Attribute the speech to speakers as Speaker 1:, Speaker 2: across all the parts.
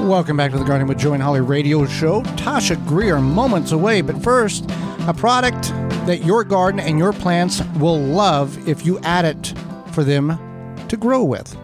Speaker 1: Welcome back to the Garden with Joe and Holly radio show. Tasha, Greer, moments away. But first, a product that your garden and your plants will love if you add it for them to grow with.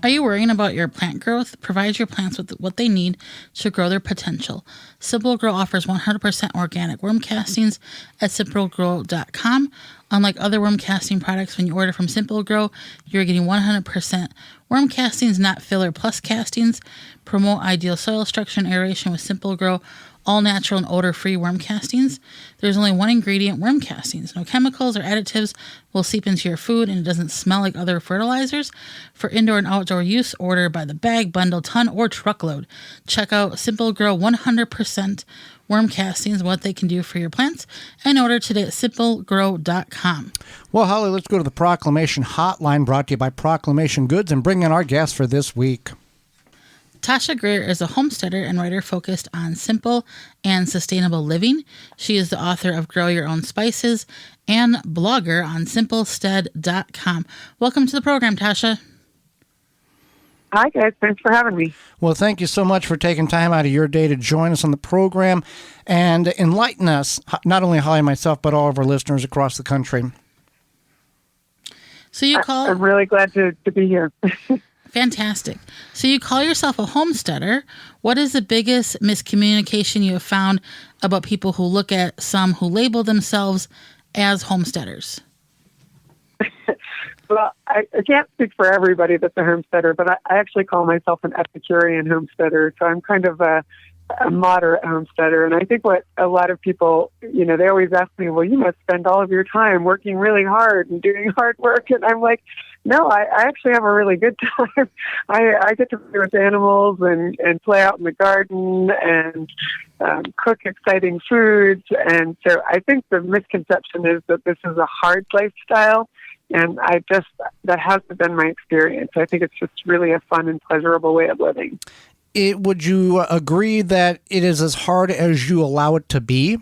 Speaker 2: Are you worrying about your plant growth? Provide your plants with what they need to grow their potential. Simple Grow offers 100% organic worm castings at simplegrow.com. Unlike other worm casting products, when you order from Simple Grow, you're getting 100% worm castings, not filler plus castings. Promote ideal soil structure and aeration with Simple Grow, all natural and odor-free worm castings. There's only one ingredient, worm castings. No chemicals or additives will seep into your food, and it doesn't smell like other fertilizers. For indoor and outdoor use, order by the bag, bundle, ton, or truckload. Check out Simple Grow 100% worm castings, what they can do for your plants, and order today at simplegrow.com.
Speaker 1: Well, Holly, let's go to the Proclamation Hotline, brought to you by Proclamation Goods, and bring in our guest for this week.
Speaker 2: Tasha Greer is a homesteader and writer focused on simple and sustainable living. She is the author of Grow Your Own Spices and blogger on simplestead.com. Welcome to the program, Tasha.
Speaker 3: Hi, guys. Thanks for having me.
Speaker 1: Well, thank you so much for taking time out of your day to join us on the program and enlighten us, not only Holly and myself, but all of our listeners across the country.
Speaker 2: So
Speaker 3: I'm really glad to be here.
Speaker 2: Fantastic. So you call yourself a homesteader. What is the biggest miscommunication you have found about people who look at some who label themselves as homesteaders?
Speaker 3: Well, I can't speak for everybody that's a homesteader, but I actually call myself an Epicurean homesteader. So I'm kind of a moderate homesteader. And I think what a lot of people, they always ask me, well, you must spend all of your time working really hard and doing hard work. And I'm like, no, I actually have a really good time. I get to play with animals and play out in the garden and cook exciting foods. And so I think the misconception is that this is a hard lifestyle. And that hasn't been my experience. I think it's just really a fun and pleasurable way of living.
Speaker 1: Would you agree that it is as hard as you allow it to be?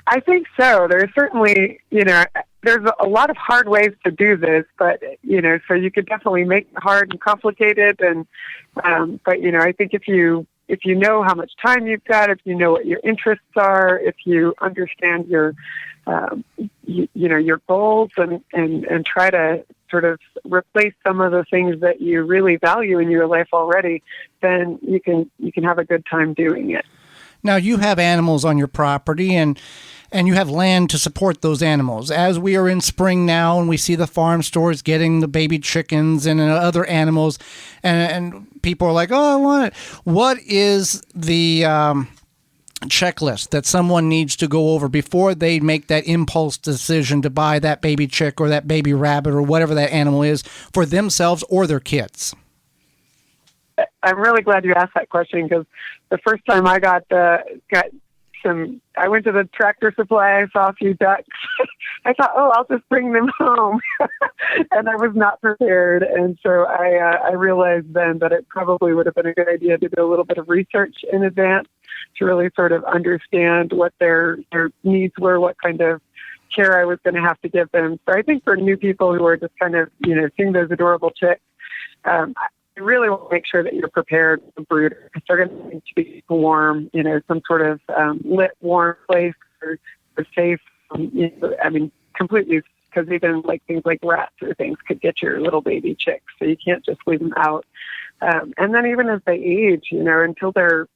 Speaker 3: I think so. There's certainly, there's a lot of hard ways to do this, but, so you could definitely make it hard and complicated. And, but, I think if you know how much time you've got, if you know what your interests are, if you understand your goals and try to sort of replace some of the things that you really value in your life already, then you can have a good time doing it.
Speaker 1: Now, you have animals on your property and you have land to support those animals. As we are in spring now and we see the farm stores getting the baby chickens and other animals, and people are like, oh, I want it. What is the checklist that someone needs to go over before they make that impulse decision to buy that baby chick or that baby rabbit or whatever that animal is for themselves or their kids?
Speaker 3: I'm really glad you asked that question, because the first time I I went to the Tractor Supply, I saw a few ducks. I thought, I'll just bring them home. And I was not prepared. And so I realized then that it probably would have been a good idea to do a little bit of research in advance to really sort of understand what their needs were, what kind of care I was going to have to give them. So I think for new people who are just kind of, seeing those adorable chicks, you really want to make sure that you're prepared with the brooder, because they're going to need to be warm, some sort of lit, warm place or safe. Completely, because even like things like rats or things could get your little baby chicks, so you can't just leave them out. And then even as they age, until they're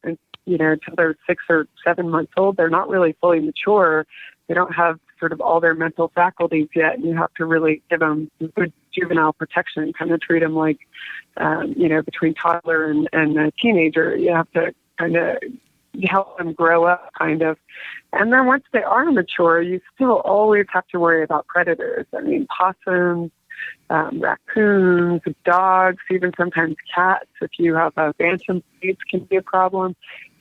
Speaker 3: 6 or 7 months old, they're not really fully mature. They don't have sort of all their mental faculties yet, and you have to really give them good juvenile protection, kind of treat them like, between toddler and a teenager. You have to kind of help them grow up, kind of. And then once they are mature, you still always have to worry about predators. I mean, possums, raccoons, dogs, even sometimes cats. If you have bantam breeds, can be a problem.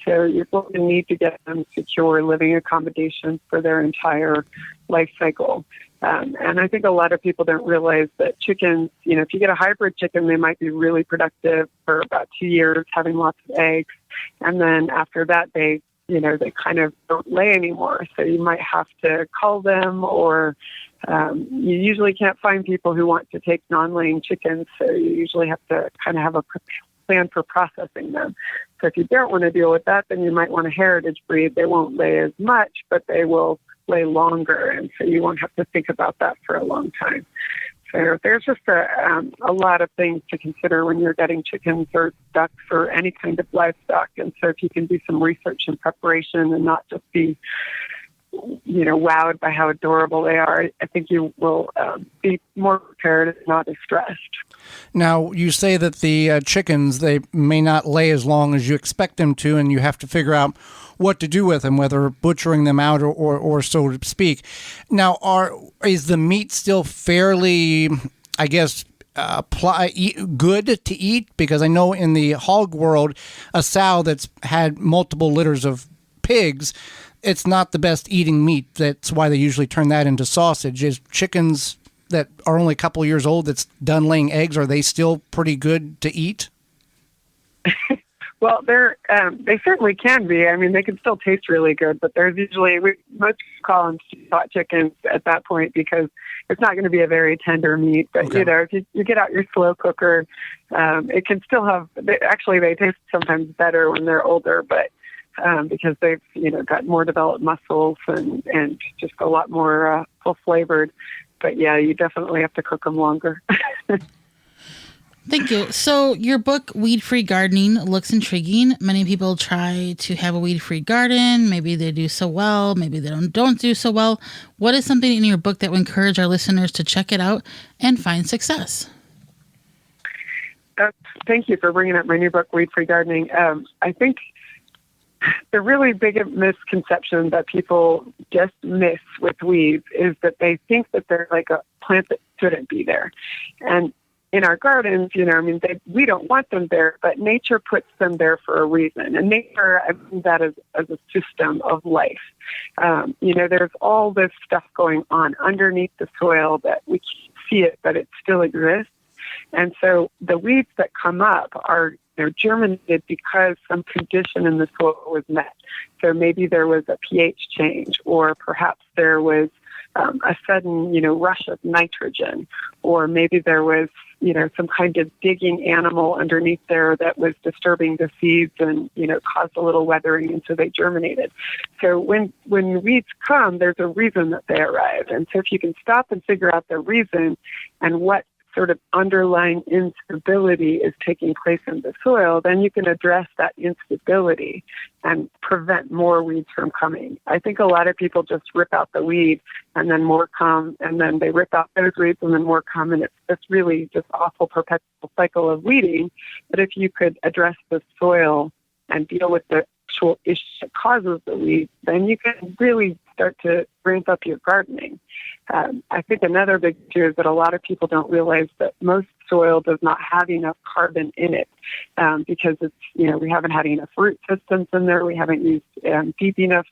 Speaker 3: So you're going to need to get them secure living accommodations for their entire life cycle. And I think a lot of people don't realize that chickens, if you get a hybrid chicken, they might be really productive for about 2 years, having lots of eggs. And then after that, they kind of don't lay anymore. So you might have to call them, or you usually can't find people who want to take non-laying chickens. So you usually have to kind of have a plan for processing them. So if you don't want to deal with that, then you might want a heritage breed. They won't lay as much, but they will lay longer, and so you won't have to think about that for a long time. So there's just a lot of things to consider when you're getting chickens or ducks or any kind of livestock. And so if you can do some research and preparation and not just be, wowed by how adorable they are, I think you will be more prepared and not as stressed.
Speaker 1: Now, you say that the chickens, they may not lay as long as you expect them to, and you have to figure out what to do with them, whether butchering them out or so to speak. Now, is the meat still fairly, I guess, good to eat? Because I know in the hog world, a sow that's had multiple litters of pigs, it's not the best eating meat. That's why they usually turn that into sausage. Is chickens that are only a couple years old that's done laying eggs, are they still pretty good to eat?
Speaker 3: Well, they certainly can be. I mean, they can still taste really good, but there's usually, most call them hot chickens at that point because it's not going to be a very tender meat. But,
Speaker 1: Okay.
Speaker 3: If you get out your slow cooker, it can still have, they taste sometimes better when they're older, but because they've, got more developed muscles and just a lot more full flavored. But yeah, you definitely have to cook them longer.
Speaker 2: Thank you. So your book, Weed-Free Gardening, looks intriguing. Many people try to have a weed-free garden. Maybe they do so well. Maybe they don't do so well. What is something in your book that would encourage our listeners to check it out and find success?
Speaker 3: Thank you for bringing up my new book, Weed-Free Gardening. I think the really big misconception that people just miss with weeds is that they think that they're like a plant that shouldn't be there. And in our gardens, we don't want them there, but nature puts them there for a reason. And nature, I mean that as a system of life. There's all this stuff going on underneath the soil that we can't see it, but it still exists. And so the weeds that come up they're germinated because some condition in the soil was met. So maybe there was a pH change, or perhaps there was a sudden, rush of nitrogen, or maybe there was, some kind of digging animal underneath there that was disturbing the seeds and, caused a little weathering, and so they germinated. So when weeds come, there's a reason that they arrive. And so if you can stop and figure out the reason and what sort of underlying instability is taking place in the soil, then you can address that instability and prevent more weeds from coming. I think a lot of people just rip out the weed and then more come, and then they rip out those weeds and then more come, and it's really just awful perpetual cycle of weeding. But if you could address the soil and deal with the actual issue that causes the weeds, then you can really start to ramp up your gardening. I think another big issue is that a lot of people don't realize that most soil does not have enough carbon in it because it's, we haven't had enough root systems in there. We haven't used deep enough,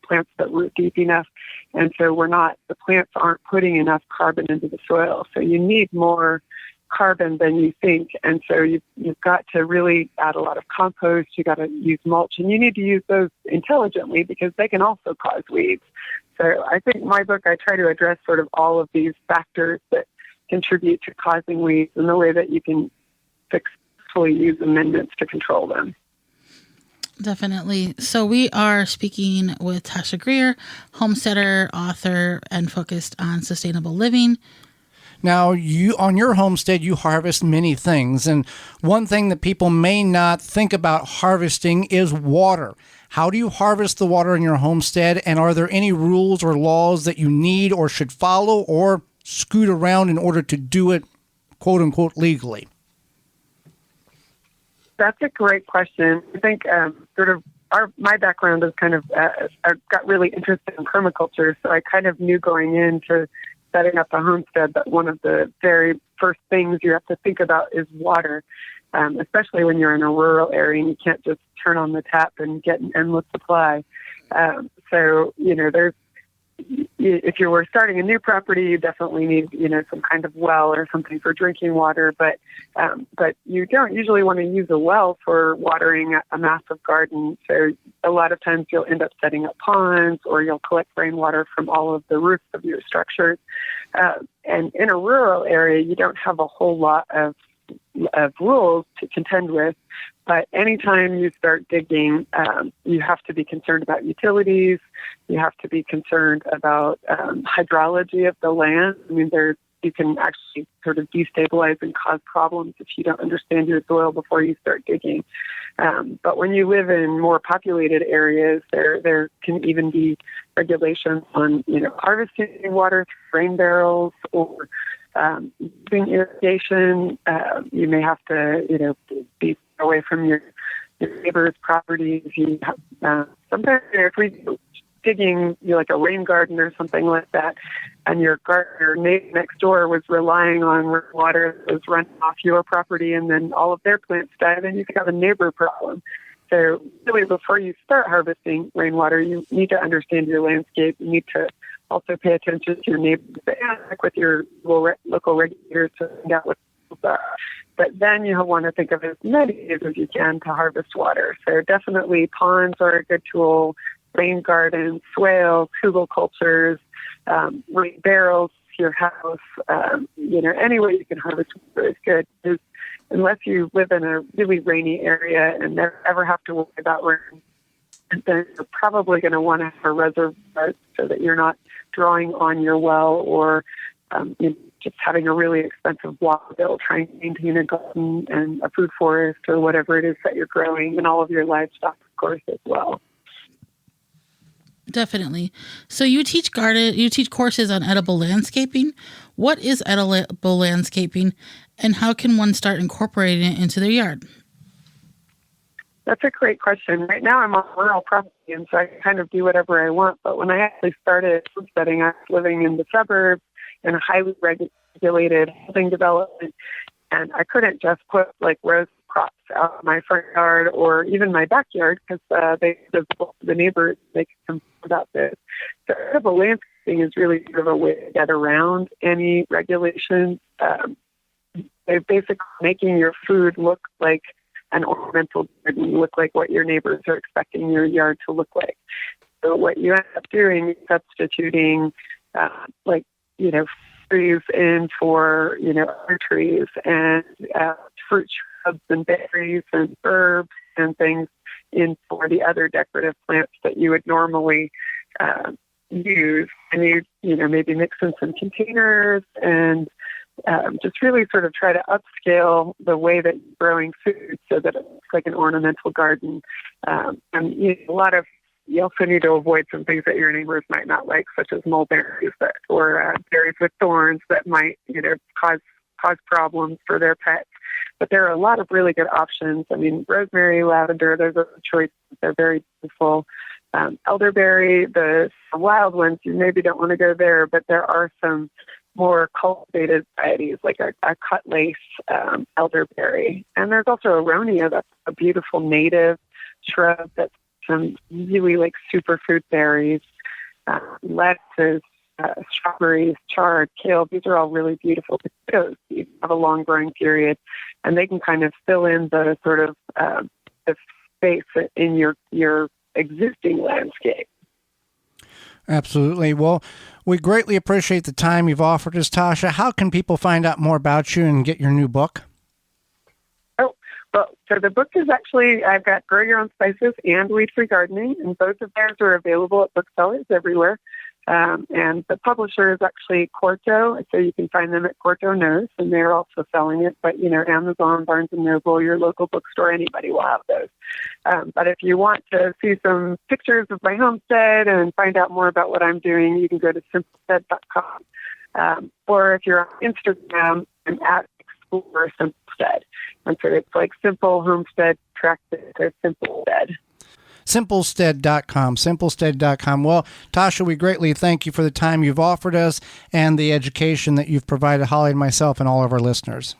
Speaker 3: plants that root deep enough. And so the plants aren't putting enough carbon into the soil. So you need more carbon than you think. And so you've got to really add a lot of compost. You got to use mulch, and you need to use those intelligently because they can also cause weeds. So I think my book, I try to address sort of all of these factors that contribute to causing weeds and the way that you can successfully use amendments to control them.
Speaker 2: Definitely. So we are speaking with Tasha Greer, homesteader, author, and focused on sustainable living.
Speaker 1: Now, on your homestead, you harvest many things, and one thing that people may not think about harvesting is water. How do you harvest the water in your homestead, and are there any rules or laws that you need or should follow or scoot around in order to do it, quote unquote, legally?
Speaker 3: That's a great question. I think my background is kind of, I got really interested in permaculture, so I kind of knew going into setting up a homestead that one of the very first things you have to think about is water, especially when you're in a rural area and you can't just turn on the tap and get an endless supply. So, if you were starting a new property, you definitely need, some kind of well or something for drinking water. But you don't usually want to use a well for watering a massive garden. So a lot of times you'll end up setting up ponds, or you'll collect rainwater from all of the roofs of your structures. And in a rural area, you don't have a whole lot of of rules to contend with. But anytime you start digging, you have to be concerned about utilities. You have to be concerned about hydrology of the land. I mean, you can actually sort of destabilize and cause problems if you don't understand your soil before you start digging. But when you live in more populated areas, there can even be regulations on, harvesting water through rain barrels or using irrigation. You may have to, be away from your neighbor's properties. Sometimes if we digging like a rain garden or something like that, and your neighbor next door was relying on water that was running off your property, and then all of their plants died, then you could have a neighbor problem. So really, before you start harvesting rainwater, you need to understand your landscape. You need to also pay attention to your neighbors and work with your local regulators to find out what those are. But then you want to think of as many ways as you can to harvest water. So definitely ponds are a good tool, rain gardens, swales, hugelkultures, rain barrels to your house. Any way you can harvest water is good. Because unless you live in a really rainy area and never ever have to worry about rain, then you're probably going to want to have a reservoir so that you're not drawing on your well or just having a really expensive water bill trying to maintain a garden and a food forest or whatever it is that you're growing, and all of your livestock, of course, as well.
Speaker 2: Definitely. So you teach courses on edible landscaping. What is edible landscaping, and how can one start incorporating it into their yard?
Speaker 3: That's a great question. Right now I'm on rural property, and so I can kind of do whatever I want. But when I actually started homesteading, I was living in the suburbs in a highly regulated housing development, and I couldn't just put like rose crops out in my front yard or even my backyard because the neighbors make concerned about this. So edible landscaping is really sort of a way to get around any regulations. They're basically making your food look like an ornamental garden, look like what your neighbors are expecting your yard to look like. So what you end up doing is substituting trees in for, other trees and fruit shrubs and berries and herbs and things in for the other decorative plants that you would normally use. And you maybe mix in some containers and just really sort of try to upscale the way that you're growing food so that it looks like an ornamental garden. You also need to avoid some things that your neighbors might not like, such as mulberries or berries with thorns that might, cause problems for their pets. But there are a lot of really good options. I mean, rosemary, lavender, those are the choices. They're very beautiful. Elderberry, the wild ones, you maybe don't want to go there, but there are some more cultivated varieties like a cut lace elderberry. And there's also aronia, that's a beautiful native shrub that's some really like superfood berries, lettuces, strawberries, chard, kale. These are all really beautiful potatoes. You have a long growing period, and they can kind of fill in the sort of the space in your existing landscape.
Speaker 1: Absolutely. Well, we greatly appreciate the time you've offered us, Tasha. How can people find out more about you and get your new book?
Speaker 3: Well, so the book is actually, I've got Grow Your Own Spices and Weed-Free Gardening, and both of theirs are available at booksellers everywhere. And the publisher is actually Quarto, so you can find them at Quarto Knows, and they're also selling it. But, Amazon, Barnes & Noble, your local bookstore, anybody will have those. But if you want to see some pictures of my homestead and find out more about what I'm doing, you can go to simplestead.com. Or if you're on Instagram, I'm at Explore Simplestead. And so it's like Simple Homestead tracked to Simplestead.
Speaker 1: Simplestead.com. Well, Tasha, we greatly thank you for the time you've offered us and the education that you've provided Holly and myself and all of our listeners.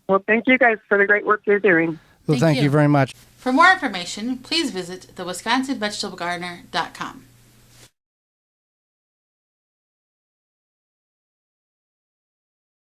Speaker 3: Well, thank you guys for the great work you're doing.
Speaker 1: Well, thank you very much.
Speaker 2: For more information, please visit thewisconsinvegetablegardener.com.